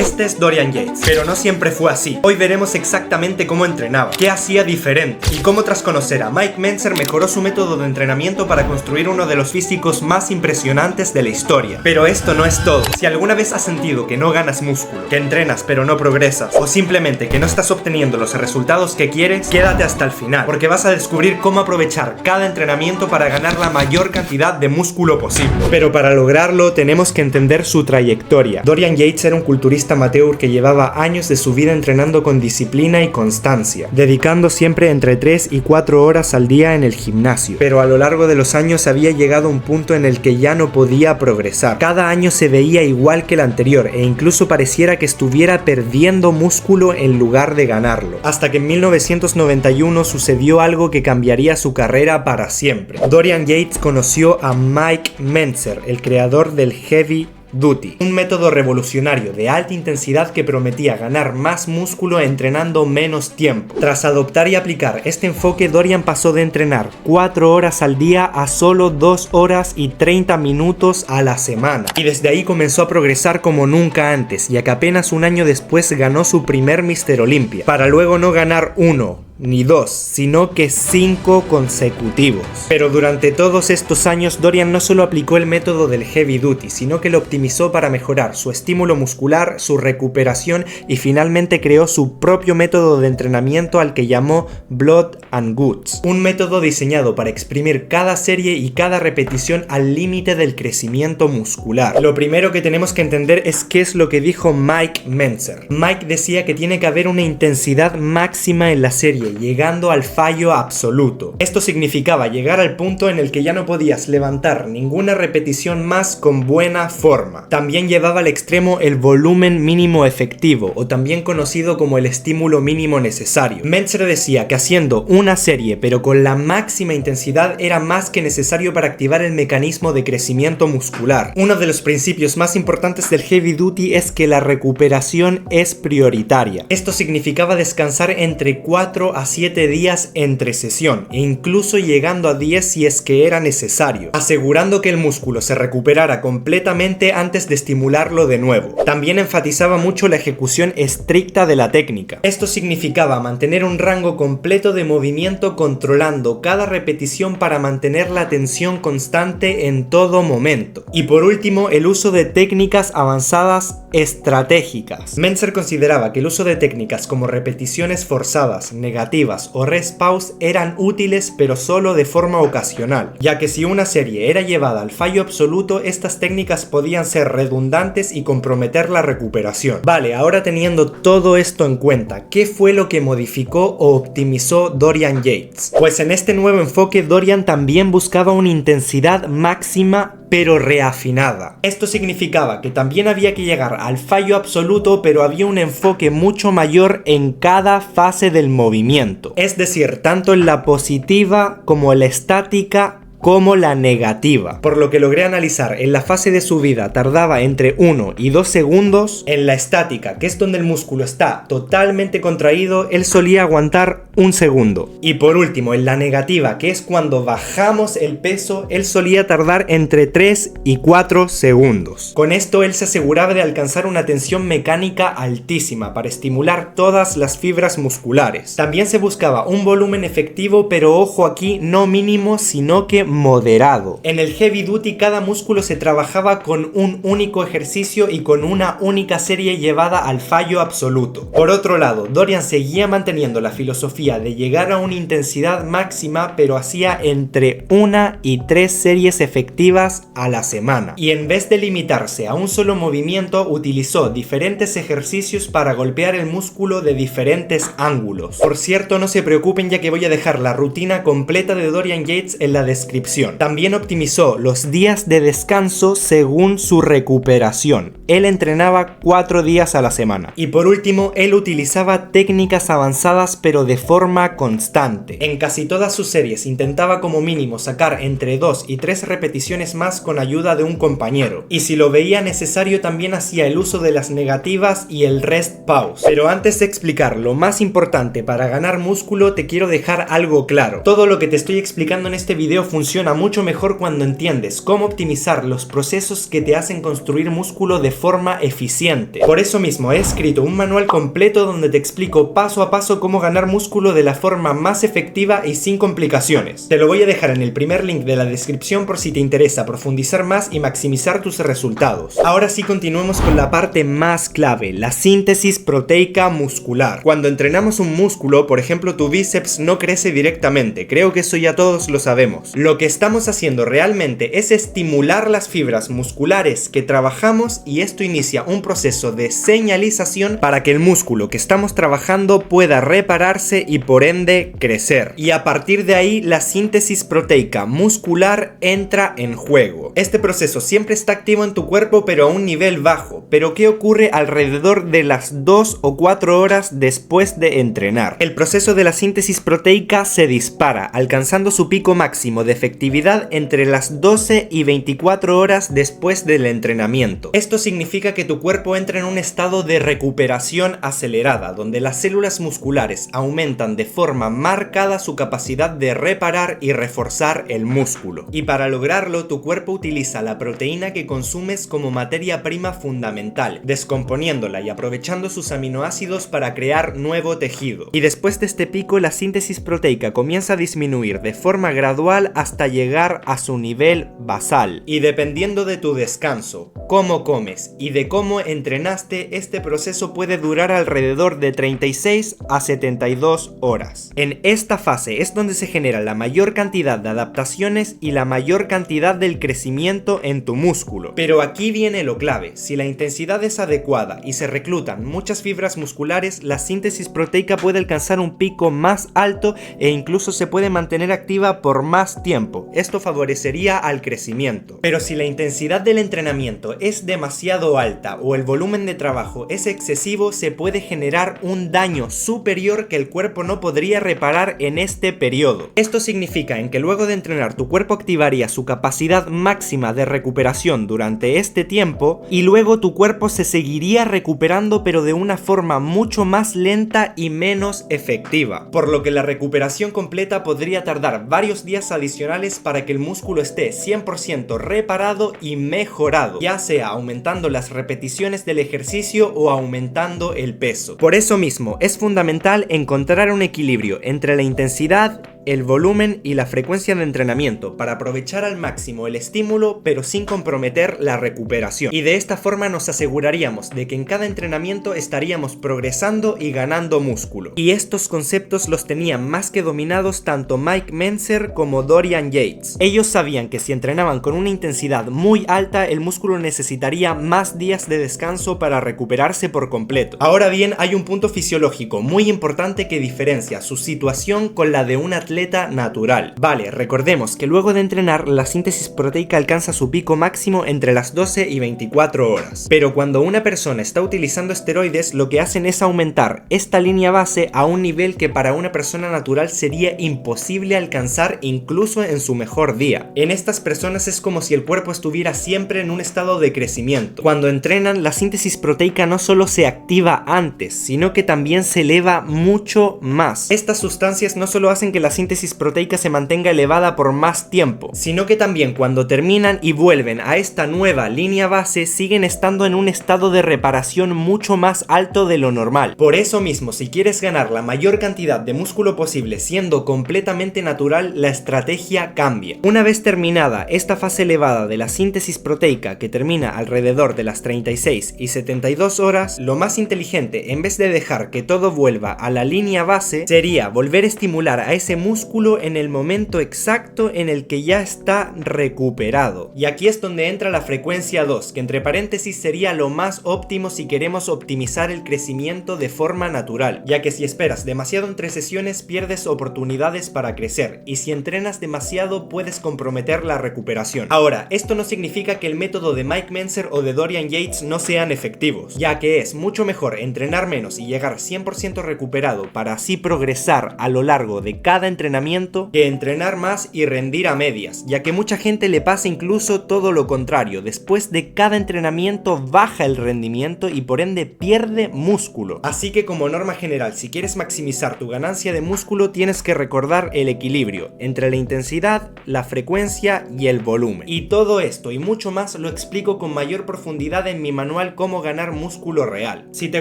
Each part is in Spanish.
Este es Dorian Yates, pero no siempre fue así. Hoy veremos exactamente cómo entrenaba, qué hacía diferente y cómo tras conocer a Mike Mentzer mejoró su método de entrenamiento para construir uno de los físicos más impresionantes de la historia. Pero esto no es todo. Si alguna vez has sentido que no ganas músculo, que entrenas pero no progresas, o simplemente que no estás obteniendo los resultados que quieres, quédate hasta el final, porque vas a descubrir cómo aprovechar cada entrenamiento para ganar la mayor cantidad de músculo posible. Pero para lograrlo tenemos que entender su trayectoria. Dorian Yates era un culturista amateur que llevaba años de su vida entrenando con disciplina y constancia, dedicando siempre entre 3 y 4 horas al día en el gimnasio. Pero a lo largo de los años había llegado a un punto en el que ya no podía progresar. Cada año se veía igual que el anterior e incluso pareciera que estuviera perdiendo músculo en lugar de ganarlo. Hasta que en 1991 sucedió algo que cambiaría su carrera para siempre. Dorian Yates conoció a Mike Mentzer, el creador del Heavy Duty, un método revolucionario de alta intensidad que prometía ganar más músculo entrenando menos tiempo. Tras adoptar y aplicar este enfoque, Dorian pasó de entrenar 4 horas al día a solo 2 horas y 30 minutos a la semana. Y desde ahí comenzó a progresar como nunca antes, ya que apenas un año después ganó su primer Mr. Olympia, para luego no ganar 1 ni 2, sino que 5 consecutivos. Pero durante todos estos años, Dorian no solo aplicó el método del Heavy Duty, sino que lo optimizó para mejorar su estímulo muscular, su recuperación y finalmente creó su propio método de entrenamiento al que llamó Blood and Guts, un método diseñado para exprimir cada serie y cada repetición al límite del crecimiento muscular. Lo primero que tenemos que entender es qué es lo que dijo Mike Mentzer. Mike decía que tiene que haber una intensidad máxima en la serie, llegando al fallo absoluto. Esto significaba llegar al punto en el que ya no podías levantar ninguna repetición más con buena forma. También llevaba al extremo el volumen mínimo efectivo, o también conocido como el estímulo mínimo necesario. Mentzer decía que haciendo una serie pero con la máxima intensidad era más que necesario para activar el mecanismo de crecimiento muscular. Uno de los principios más importantes del Heavy Duty es que la recuperación es prioritaria. Esto significaba descansar entre 4 a 7 días entre sesión, e incluso llegando a 10 si es que era necesario, asegurando que el músculo se recuperara completamente antes de estimularlo de nuevo. También enfatizaba mucho la ejecución estricta de la técnica. Esto significaba mantener un rango completo de movimiento controlando cada repetición para mantener la tensión constante en todo momento. Y por último, el uso de técnicas avanzadas estratégicas. Mentzer consideraba que el uso de técnicas como repeticiones forzadas, negativas o rest pause eran útiles pero solo de forma ocasional, ya que si una serie era llevada al fallo absoluto, estas técnicas podían ser redundantes y comprometer la recuperación. Vale, ahora teniendo todo esto en cuenta, ¿qué fue lo que modificó o optimizó Dorian Yates? Pues en este nuevo enfoque, Dorian también buscaba una intensidad máxima pero reafinada. Esto significaba que también había que llegar al fallo absoluto, pero había un enfoque mucho mayor en cada fase del movimiento. Es decir, tanto en la positiva como en la estática como la negativa, por lo que logré analizar. En la fase de subida tardaba entre 1 y 2 segundos, en la estática, que es donde el músculo está totalmente contraído, él solía aguantar 1 segundo, y por último en la negativa, que es cuando bajamos el peso, él solía tardar entre 3 y 4 segundos. Con esto él se aseguraba de alcanzar una tensión mecánica altísima para estimular todas las fibras musculares. También se buscaba un volumen efectivo, pero ojo aquí, no mínimo sino que moderado. En el Heavy Duty cada músculo se trabajaba con un único ejercicio y con una única serie llevada al fallo absoluto. Por otro lado, Dorian seguía manteniendo la filosofía de llegar a una intensidad máxima, pero hacía entre 1 y 3 series efectivas a la semana. Y en vez de limitarse a un solo movimiento, utilizó diferentes ejercicios para golpear el músculo de diferentes ángulos. Por cierto, no se preocupen, ya que voy a dejar la rutina completa de Dorian Yates en la descripción. También optimizó los días de descanso según su recuperación. Él entrenaba 4 días a la semana. Y por último, él utilizaba técnicas avanzadas pero de forma constante. En casi todas sus series intentaba como mínimo sacar entre 2 y 3 repeticiones más con ayuda de un compañero. Y si lo veía necesario, también hacía el uso de las negativas y el rest pause. Pero antes de explicar lo más importante para ganar músculo, te quiero dejar algo claro. Todo lo que te estoy explicando en este video funciona funciona mucho mejor cuando entiendes cómo optimizar los procesos que te hacen construir músculo de forma eficiente. Por eso mismo he escrito un manual completo donde te explico paso a paso cómo ganar músculo de la forma más efectiva y sin complicaciones. Te lo voy a dejar en el primer link de la descripción por si te interesa profundizar más y maximizar tus resultados. Ahora sí, continuemos con la parte más clave, la síntesis proteica muscular. Cuando entrenamos un músculo, por ejemplo tu bíceps, no crece directamente, creo que eso ya todos lo sabemos. Lo que estamos haciendo realmente es estimular las fibras musculares que trabajamos y esto inicia un proceso de señalización para que el músculo que estamos trabajando pueda repararse y por ende crecer. Y a partir de ahí la síntesis proteica muscular entra en juego. Este proceso siempre está activo en tu cuerpo pero a un nivel bajo. Pero ¿qué ocurre alrededor de las 2 o 4 horas después de entrenar? El proceso de la síntesis proteica se dispara, alcanzando su pico máximo de efectividad entre las 12 y 24 horas después del entrenamiento. Esto significa que tu cuerpo entra en un estado de recuperación acelerada, donde las células musculares aumentan de forma marcada su capacidad de reparar y reforzar el músculo. Y para lograrlo, tu cuerpo utiliza la proteína que consumes como materia prima fundamental, descomponiéndola y aprovechando sus aminoácidos para crear nuevo tejido. Y después de este pico, la síntesis proteica comienza a disminuir de forma gradual hasta llegar a su nivel basal. Y dependiendo de tu descanso, cómo comes y de cómo entrenaste, este proceso puede durar alrededor de 36 a 72 horas. En esta fase es donde se genera la mayor cantidad de adaptaciones y la mayor cantidad del crecimiento en tu músculo. Pero aquí viene lo clave: si la intensidad es adecuada y se reclutan muchas fibras musculares, la síntesis proteica puede alcanzar un pico más alto e incluso se puede mantener activa por más tiempo. Esto favorecería al crecimiento. Pero si la intensidad del entrenamiento es demasiado alta o el volumen de trabajo es excesivo, se puede generar un daño superior que el cuerpo no podría reparar en este periodo. Esto significa en que luego de entrenar tu cuerpo activaría su capacidad máxima de recuperación durante este tiempo y luego tu cuerpo se seguiría recuperando pero de una forma mucho más lenta y menos efectiva, por lo que la recuperación completa podría tardar varios días adicionales para que el músculo esté 100% reparado y mejorado, ya sea aumentando las repeticiones del ejercicio o aumentando el peso. Por eso mismo es fundamental encontrar un equilibrio entre la intensidad, el volumen y la frecuencia de entrenamiento para aprovechar al máximo el estímulo pero sin comprometer la recuperación. Y de esta forma nos aseguraríamos de que en cada entrenamiento estaríamos progresando y ganando músculo. Y estos conceptos los tenían más que dominados tanto Mike Mentzer como Dorian Yates. Ellos sabían que si entrenaban con una intensidad muy alta, el músculo necesitaría más días de descanso para recuperarse por completo. Ahora bien, hay un punto fisiológico muy importante que diferencia su situación con la de un atleta natural. Vale, recordemos que luego de entrenar la síntesis proteica alcanza su pico máximo entre las 12 y 24 horas. Pero cuando una persona está utilizando esteroides, lo que hacen es aumentar esta línea base a un nivel que para una persona natural sería imposible alcanzar incluso en su mejor día. En estas personas es como si el cuerpo estuviera siempre en un estado de crecimiento. Cuando entrenan, la síntesis proteica no solo se activa antes, sino que también se eleva mucho más. Estas sustancias no solo hacen que la síntesis proteica se mantenga elevada por más tiempo, sino que también cuando terminan y vuelven a esta nueva línea base siguen estando en un estado de reparación mucho más alto de lo normal. Por eso mismo, si quieres ganar la mayor cantidad de músculo posible siendo completamente natural, la estrategia cambia. Una vez terminada esta fase elevada de la síntesis proteica, que termina alrededor de las 36 y 72 horas, lo más inteligente, en vez de dejar que todo vuelva a la línea base, sería volver a estimular a ese músculo en el momento exacto en el que ya está recuperado. Y aquí es donde entra la frecuencia 2, que entre paréntesis sería lo más óptimo si queremos optimizar el crecimiento de forma natural, ya que si esperas demasiado entre sesiones pierdes oportunidades para crecer, y si entrenas demasiado puedes comprometer la recuperación. Ahora, esto no significa que el método de Mike Mentzer o de Dorian Yates no sean efectivos, ya que es mucho mejor entrenar menos y llegar 100% recuperado para así progresar a lo largo de cada entrenamiento entrenamiento que entrenar más y rendir a medias, ya que mucha gente le pasa incluso todo lo contrario. Después de cada entrenamiento baja el rendimiento y por ende pierde músculo. Así que como norma general, si quieres maximizar tu ganancia de músculo, tienes que recordar el equilibrio entre la intensidad, la frecuencia y el volumen. Y todo esto y mucho más lo explico con mayor profundidad en mi manual Cómo ganar músculo real. Si te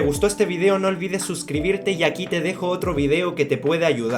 gustó este video, no olvides suscribirte y aquí te dejo otro video que te puede ayudar.